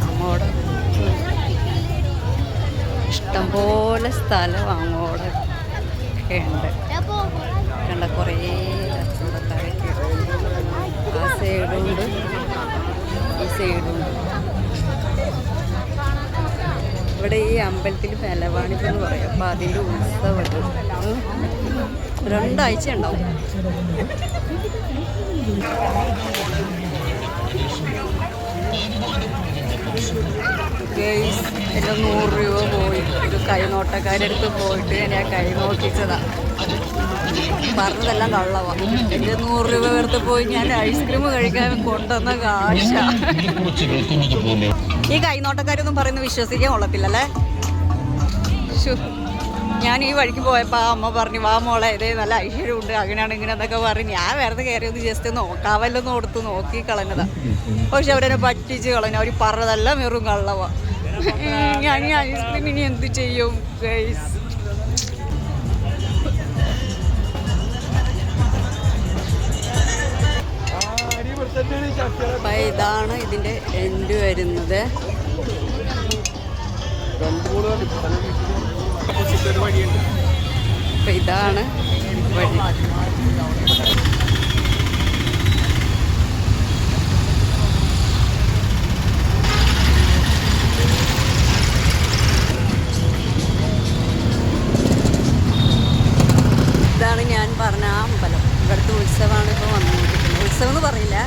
അങ്ങോട്ട് ഇഷ്ടംപോലെ സ്ഥലം അങ്ങോട്ട് ഒക്കെ ഉണ്ട്. കണ്ട കുറേ കച്ചവടക്കാരൊക്കെ ആ സൈഡുണ്ട് ഈ സൈഡുണ്ട്. ഇവിടെ ഈ അമ്പലത്തിൽ പെലവാണിപ്പെന്ന് പറയും. അപ്പം അതിൻ്റെ ഉത്സവമുണ്ട്. 2 ആഴ്ച ഉണ്ടാവും. ഗെയ്സ് എൻ്റെ 100 രൂപ പോയി. ഒരു കൈനോട്ടക്കാരടുത്ത് പോയിട്ട് ഞാൻ കൈ നോക്കിച്ചതാണ്. പറഞ്ഞതെല്ലാം കള്ളവാണ്. എൻ്റെ 100 രൂപ വെറുതെ പോയി ഞാൻ ഐസ്ക്രീം കഴിക്കാൻ കൊണ്ടുവന്ന കാശ. ഈ കൈനോട്ടക്കാരൊന്നും പറയുന്നത് വിശ്വസിക്കാൻ കൊള്ളത്തില്ലല്ലേ. ഞാൻ ഈ വഴിക്ക് പോയപ്പോൾ ആ അമ്മ പറഞ്ഞു, വാ മോളെ ഇതേ നല്ല ഐശ്വര്യമുണ്ട് അങ്ങനെയാണ് ഇങ്ങനെ എന്നൊക്കെ പറഞ്ഞ് ഞാൻ വെറുതെ കയറി ഒന്ന് ജസ്റ്റ് നോക്കാവല്ലെന്ന് കൊടുത്ത് നോക്കി കളഞ്ഞതാണ്. പക്ഷെ അവരെന്നെ പറ്റിച്ച് കളഞ്ഞു. അവർ പറഞ്ഞതെല്ലാം വെറും കള്ളവാണ്. ഞാൻ ഈ ഐസ്ക്രീം ഇനി എന്ത് ചെയ്യും ഗൈസ്? അപ്പം ഇതാണ് ഇതിൻ്റെ എൻഡ് വരുന്നത്. അപ്പം ഇതാണ് വഴി. ഇതാണ് ഞാൻ പറഞ്ഞ ആ അമ്പലം. ഇവിടുത്തെ ഉത്സവമാണ് ഇപ്പോൾ വന്നുകൊണ്ടിരിക്കുന്നത്. ഉത്സവം എന്ന് പറയില്ല,